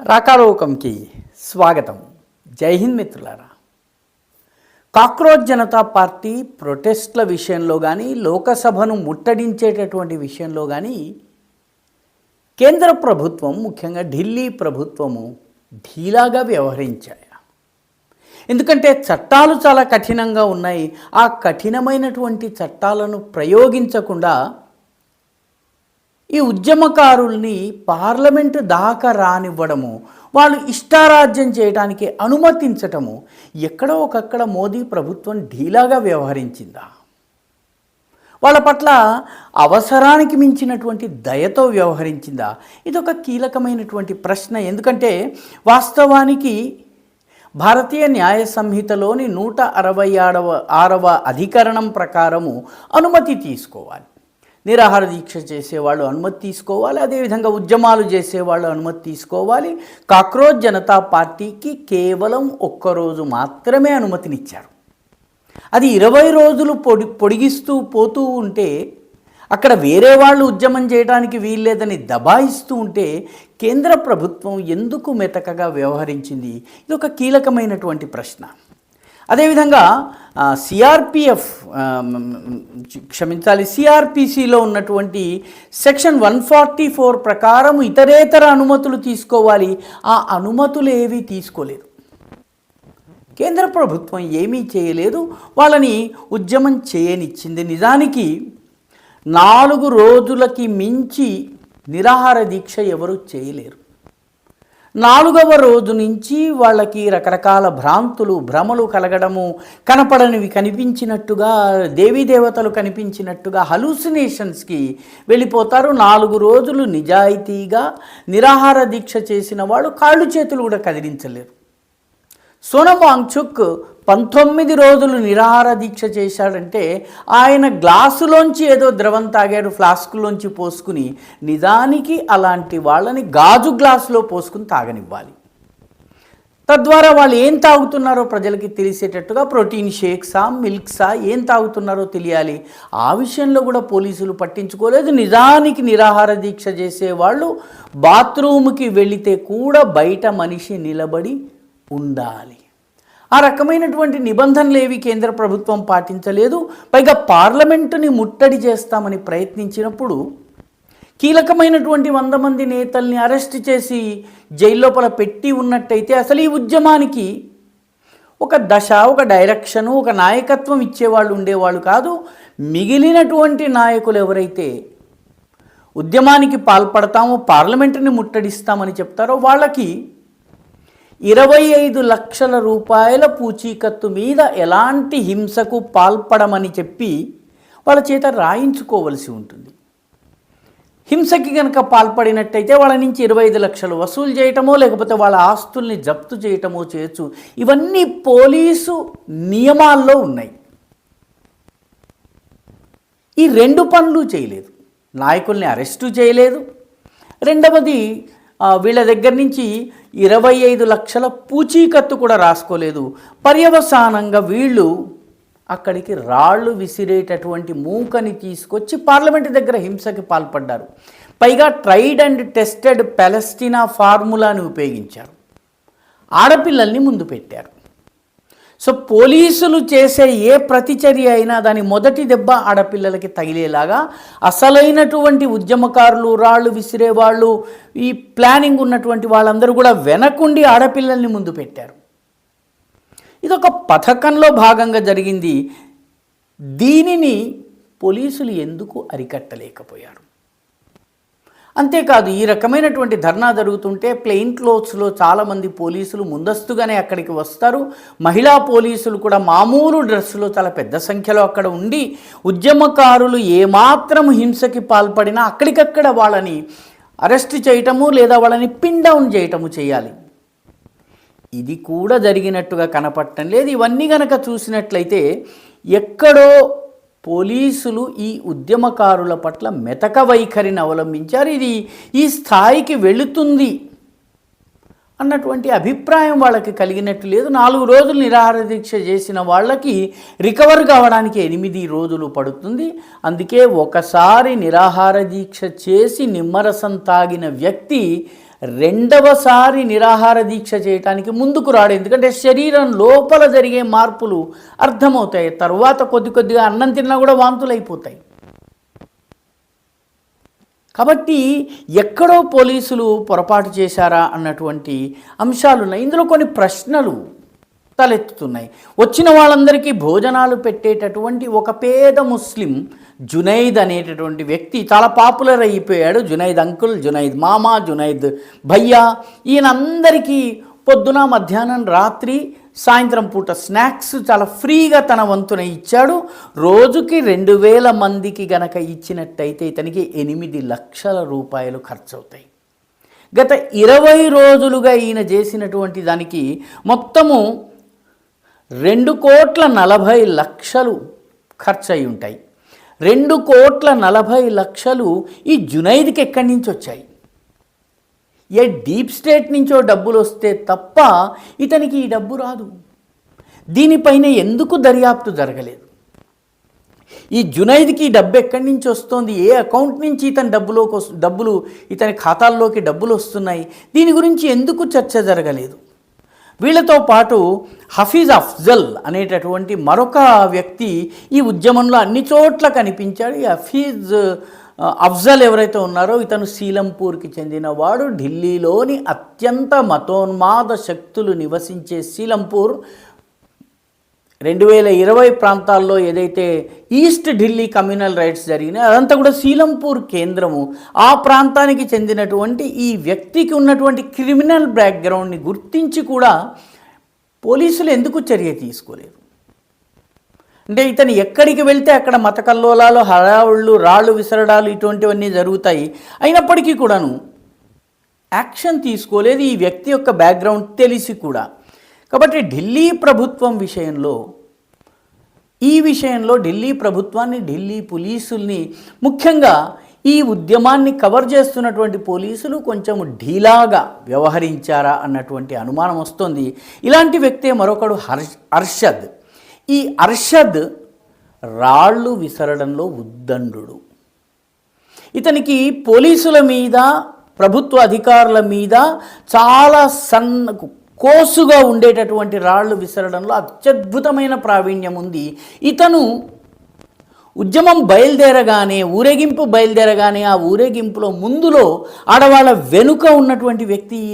రాకాలోకంకి స్వాగతం. జై హింద్ మిత్రులారా. కాక్రోచ్ జనతా పార్టీ ప్రొటెస్ట్ల విషయంలో కానీ, లోకసభను ముట్టడించేటటువంటి విషయంలో కానీ కేంద్ర ప్రభుత్వం, ముఖ్యంగా ఢిల్లీ ప్రభుత్వము ఢీలాగా వ్యవహరించాయి. ఎందుకంటే చట్టాలు చాలా కఠినంగా ఉన్నాయి. ఆ కఠినమైనటువంటి చట్టాలను ప్రయోగించకుండా ఈ ఉద్యమకారుల్ని పార్లమెంటు దాకా రానివ్వడము, వాళ్ళు ఇష్టారాజ్యం చేయడానికి అనుమతించటము, ఎక్కడో ఒకక్కడ మోదీ ప్రభుత్వం ఢీలాగా వ్యవహరించిందా? వాళ్ళ పట్ల అవసరానికి మించినటువంటి దయతో వ్యవహరించిందా? ఇదొక కీలకమైనటువంటి ప్రశ్న. ఎందుకంటే వాస్తవానికి భారతీయ న్యాయ సంహితలోని 166వ అధికరణం ప్రకారము అనుమతి తీసుకోవాలి. నిరాహార దీక్ష చేసేవాళ్ళు అనుమతి తీసుకోవాలి, అదేవిధంగా ఉద్యమాలు చేసేవాళ్ళు అనుమతి తీసుకోవాలి. కాక్రోచ్ జనతా పార్టీకి కేవలం ఒక్కరోజు మాత్రమే అనుమతినిచ్చారు. అది 20 రోజులు పొడిగిస్తూ పోతూ ఉంటే, అక్కడ వేరే వాళ్ళు ఉద్యమం చేయడానికి వీల్లేదని దబాయిస్తూ ఉంటే కేంద్ర ప్రభుత్వం ఎందుకు మెతకగా వ్యవహరించింది? ఇది ఒక కీలకమైనటువంటి ప్రశ్న. అదేవిధంగా సిఆర్పిసిలో ఉన్నటువంటి సెక్షన్ 144 ప్రకారం ఇతరేతర అనుమతులు తీసుకోవాలి. ఆ అనుమతులు ఏవీ తీసుకోలేదు. కేంద్ర ప్రభుత్వం ఏమీ చేయలేదు, వాళ్ళని ఉద్యమం చేయనిచ్చింది. నిజానికి 4 రోజులకి మించి నిరాహార దీక్ష ఎవరు చేయలేరు. 4వ రోజు నుంచి వాళ్ళకి రకరకాల భ్రమలు కలగడము, కనపడనివి కనిపించినట్టుగా, దేవతలు కనిపించినట్టుగా హలూసినేషన్స్కి వెళ్ళిపోతారు. 4 రోజులు నిజాయితీగా నిరాహార దీక్ష చేసిన వాళ్ళు కాళ్ళు చేతులు కూడా కదిలించలేరు. సోనం వాంగ్చుక్ 19 రోజులు నిరాహార దీక్ష చేశాడంటే ఆయన గ్లాసులోంచి ఏదో ద్రవం తాగాడు, ఫ్లాస్కులోంచి పోసుకుని. నిజానికి అలాంటి వాళ్ళని గాజు గ్లాసులో పోసుకుని తాగనివ్వాలి. తద్వారా వాళ్ళు ఏం తాగుతున్నారో ప్రజలకి తెలిసేటట్టుగా, ప్రోటీన్ షేక్సా, మిల్క్సా, ఏం తాగుతున్నారో తెలియాలి. ఆ విషయంలో కూడా పోలీసులు పట్టించుకోలేదు. నిజానికి నిరాహార దీక్ష చేసేవాళ్ళు బాత్రూమ్కి వెళితే కూడా బయట మనిషి నిలబడి ఉండాలి. ఆ రకమైనటువంటి నిబంధనలు ఏవి కేంద్ర ప్రభుత్వం పాటించలేదు. పైగా పార్లమెంటుని ముట్టడి చేస్తామని ప్రయత్నించినప్పుడు కీలకమైనటువంటి 100 మంది నేతల్ని అరెస్ట్ చేసి జైల్లోపల పెట్టి ఉన్నట్టయితే అసలు ఈ ఉద్యమానికి ఒక దశ, ఒక డైరెక్షను, ఒక నాయకత్వం ఇచ్చేవాళ్ళు ఉండేవాళ్ళు కాదు. మిగిలినటువంటి నాయకులు ఎవరైతే ఉద్యమానికి పాల్పడతామో, పార్లమెంటుని ముట్టడిస్తామని చెప్తారో వాళ్ళకి 25 లక్షల రూపాయల పూచీకత్తు మీద ఎలాంటి హింసకు పాల్పడమని చెప్పి వాళ్ళ చేత రాయించుకోవలసి ఉంటుంది. హింసకి కనుక పాల్పడినట్టయితే వాళ్ళ నుంచి 25 లక్షలు వసూలు చేయటమో, లేకపోతే వాళ్ళ ఆస్తుల్ని జప్తు చేయటమో చేయొచ్చు. ఇవన్నీ పోలీసు నియమాల్లో ఉన్నాయి. ఈ 2 పనులు చేయలేదు. నాయకుల్ని అరెస్టు చేయలేదు, రెండవది వీళ్ళ దగ్గర నుంచి 25 లక్షల పూచీకత్తు కూడా రాసుకోలేదు. పర్యవసానంగా వీళ్ళు అక్కడికి రాళ్ళు విసిరేటటువంటి మూకని తీసుకొచ్చి పార్లమెంటు దగ్గర హింసకి పాల్పడ్డారు. పైగా ట్రైడ్ అండ్ టెస్టెడ్ పాలెస్టీనా ఫార్ములాని ఉపయోగించారు. ఆడపిల్లల్ని ముందు పెట్టారు. సో పోలీసులు చేసే ఏ ప్రతిచర్య అయినా దాని మొదటి దెబ్బ ఆడపిల్లలకి తగిలేలాగా అసలైనటువంటి ఉద్యమకారులు, రాళ్ళు విసిరేవాళ్ళు, ఈ ప్లానింగ్ ఉన్నటువంటి వాళ్ళందరూ కూడా వెనకుండి ఆడపిల్లల్ని ముందు పెట్టారు. ఇదొక పథకంలో భాగంగా జరిగింది. దీనిని పోలీసులు ఎందుకు అరికట్టలేకపోయారు? అంతేకాదు, ఈ రకమైనటువంటి ధర్నా జరుగుతుంటే ప్లెయిన్ క్లోత్స్లో చాలామంది పోలీసులు ముందస్తుగానే అక్కడికి వస్తారు. మహిళా పోలీసులు కూడా మామూలు డ్రెస్సులో చాలా పెద్ద సంఖ్యలో అక్కడ ఉండి ఉద్యమకారులు ఏమాత్రం హింసకి పాల్పడినా అక్కడికక్కడ వాళ్ళని అరెస్ట్ చేయటము, లేదా వాళ్ళని పిన్ డౌన్ చేయటము చేయాలి. ఇది కూడా జరిగినట్టుగా కనపడటం లేదు. ఇవన్నీ గనక చూసినట్లయితే ఎక్కడో పోలీసులు ఈ ఉద్యమకారుల పట్ల మెతక వైఖరిని అవలంబించారు. ఇది ఈ స్థాయికి వెళుతుంది అన్నటువంటి అభిప్రాయం వాళ్ళకి కలిగినట్టు లేదు. 4 రోజులు నిరాహార దీక్ష చేసిన వాళ్ళకి రికవర్ కావడానికి 8 రోజులు పడుతుంది. అందుకే ఒకసారి నిరాహార దీక్ష చేసి నిమ్మరసం తాగిన వ్యక్తి రెండవసారి నిరాహార దీక్ష చేయటానికి ముందుకు రాడు. ఎందుకంటే శరీరం లోపల జరిగే మార్పులు అర్థమవుతాయి. తర్వాత కొద్దిగా అన్నం తిన్నా కూడా వాంతులు అయిపోతాయి. కాబట్టి ఎక్కడో పోలీసులు పొరపాటు చేశారా అన్నటువంటి అంశాలు ఉన్నాయి. ఇందులో కొన్ని ప్రశ్నలు తలెత్తుతున్నాయి. వచ్చిన వాళ్ళందరికీ భోజనాలు పెట్టేటటువంటి ఒక పేద ముస్లిం జునైద్ అనేటటువంటి వ్యక్తి చాలా పాపులర్ అయిపోయాడు. జునైద్ అంకుల్, జునైద్ మామ, జునైద్ భయ్యా, ఈయనందరికీ పొద్దున, మధ్యాహ్నం, రాత్రి, సాయంత్రం పూట స్నాక్స్ చాలా ఫ్రీగా తన వంతున ఇచ్చాడు. రోజుకి 2000 మందికి గనక ఇచ్చినట్టయితే ఇతనికి 8 లక్షల రూపాయలు ఖర్చు అవుతాయి. గత 20 రోజులుగా ఈయన చేసినటువంటి దానికి మొత్తము 2,40,00,000 ఖర్చు అయి ఉంటాయి. 2,40,00,000 ఈ జునైద్కి ఎక్కడి నుంచి వచ్చాయి? ఏ డీప్ స్టేట్ నుంచో డబ్బులు వస్తే తప్ప ఇతనికి ఈ డబ్బు రాదు. దీనిపైన ఎందుకు దర్యాప్తు జరగలేదు? ఈ జునైద్కి డబ్బు ఎక్కడి నుంచి వస్తుంది? ఏ అకౌంట్ నుంచి ఇతని డబ్బులు ఇతని ఖాతాల్లోకి డబ్బులు వస్తున్నాయి? దీని గురించి ఎందుకు చర్చ జరగలేదు? వీళ్ళతో పాటు హఫీజ్ అఫ్జల్ అనేటటువంటి మరొక వ్యక్తి ఈ ఉద్యమంలో అన్ని చోట్ల కనిపించాడు. ఈ హఫీజ్ అఫ్జల్ ఎవరైతే ఉన్నారో ఇతను సీలంపూర్కి చెందినవాడు. ఢిల్లీలోని అత్యంత మతోన్మాద శక్తులు నివసించే సీలంపూర్ 2020 ప్రాంతాల్లో ఏదైతే ఈస్ట్ ఢిల్లీ కమ్యూనల్ రైట్స్ జరిగినాయి అదంతా కూడా సీలంపూర్ కేంద్రము. ఆ ప్రాంతానికి చెందినటువంటి ఈ వ్యక్తికి ఉన్నటువంటి క్రిమినల్ బ్యాక్గ్రౌండ్ని గుర్తించి కూడా పోలీసులు ఎందుకు చర్య తీసుకోలేదు? అంటే ఇతను ఎక్కడికి వెళ్తే అక్కడ మత కల్లోలాలు, హడావుళ్ళు, రాళ్ళు విసరడాలు ఇటువంటివన్నీ జరుగుతాయి. అయినప్పటికీ కూడాను యాక్షన్ తీసుకోలేదు ఈ వ్యక్తి యొక్క బ్యాక్గ్రౌండ్ తెలిసి కూడా. కాబట్టి ఢిల్లీ ప్రభుత్వం ఈ విషయంలో ఢిల్లీ ప్రభుత్వాన్ని, ఢిల్లీ పోలీసుల్ని, ముఖ్యంగా ఈ ఉద్యమాన్ని కవర్ చేస్తున్నటువంటి పోలీసులు కొంచెం ఢీలాగా వ్యవహరించారా అన్నటువంటి అనుమానం వస్తుంది. ఇలాంటి వ్యక్తే మరొకడు అర్షద్. ఈ అర్షద్ రాళ్ళు విసరడంలో ఉద్దండు. ఇతనికి పోలీసుల మీద, ప్రభుత్వ అధికారుల మీద చాలా కోసుగా ఉండేటటువంటి రాళ్ళు విసరడంలో అత్యద్భుతమైన ప్రావీణ్యం ఉంది. ఇతను ఉద్యమం బయలుదేరగానే, ఊరేగింపు బయలుదేరగానే ఆ ఊరేగింపులో ముందులో ఆడవాళ్ళ వెనుక ఉన్నటువంటి వ్యక్తి ఈ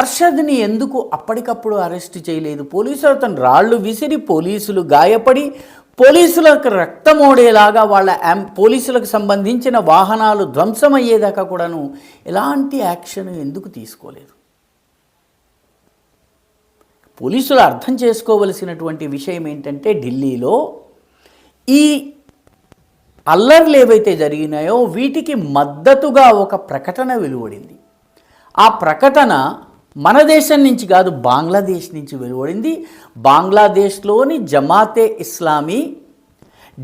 అర్షద్ని ఎందుకు అప్పటికప్పుడు అరెస్ట్ చేయలేదు? పోలీసులు అతను రాళ్ళు విసిరి, పోలీసులు గాయపడి, పోలీసులకు రక్తమోడేలాగా పోలీసులకు సంబంధించిన వాహనాలు ధ్వంసమయ్యేదాకా కూడాను ఎలాంటి యాక్షన్ ఎందుకు తీసుకోలేదు? పోలీసులు అర్థం చేసుకోవలసినటువంటి విషయం ఏంటంటే, ఢిల్లీలో ఈ అల్లర్లు ఏవైతే జరిగినాయో వీటికి మద్దతుగా ఒక ప్రకటన వెలువడింది. ఆ ప్రకటన మన దేశం నుంచి కాదు, బంగ్లాదేశ్ నుంచి వెలువడింది. బంగ్లాదేశ్లోని జమాతే ఇస్లామీ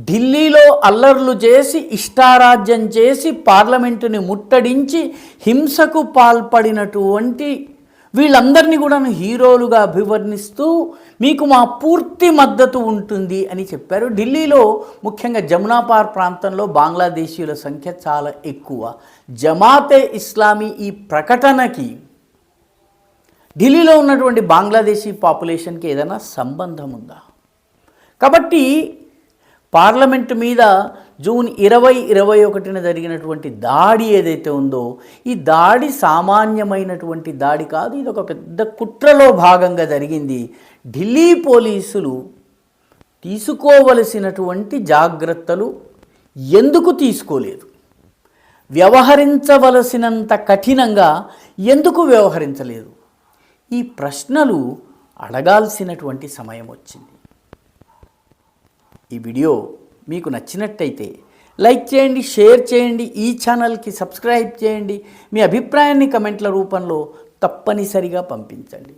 ఢిల్లీలో అల్లర్లు చేసి, ఇష్టారాజ్యం చేసి, పార్లమెంటుని ముట్టడించి హింసకు పాల్పడినటువంటి వీళ్ళందరినీ కూడా హీరోలుగా అభివర్ణిస్తూ మీకు మా పూర్తి మద్దతు ఉంటుంది అని చెప్పారు. ఢిల్లీలో ముఖ్యంగా జమునాపార్ ప్రాంతంలో బంగ్లాదేశీయుల సంఖ్య చాలా ఎక్కువ. జమాతే ఇస్లామీ ఈ ప్రకటనకి ఢిల్లీలో ఉన్నటువంటి బంగ్లాదేశీ పాపులేషన్కి ఏదైనా సంబంధం ఉందా? కాబట్టి పార్లమెంటు మీద జూన్ 2021 జరిగినటువంటి దాడి ఏదైతే ఉందో ఈ దాడి సామాన్యమైనటువంటి దాడి కాదు. ఇది ఒక పెద్ద కుట్రలో భాగంగా జరిగింది. ఢిల్లీ పోలీసులు తీసుకోవలసినటువంటి జాగ్రత్తలు ఎందుకు తీసుకోలేదు? వ్యవహరించవలసినంత కఠినంగా ఎందుకు వ్యవహరించలేదు? ఈ ప్రశ్నలు అడగాల్సినటువంటి సమయం వచ్చింది. ఈ వీడియో మీకు నచ్చినట్టయితే లైక్ చేయండి, షేర్ చేయండి, ఈ ఛానల్కి సబ్స్క్రైబ్ చేయండి. మీ అభిప్రాయాన్ని కమెంట్ల రూపంలో తప్పనిసరిగా పంపించండి.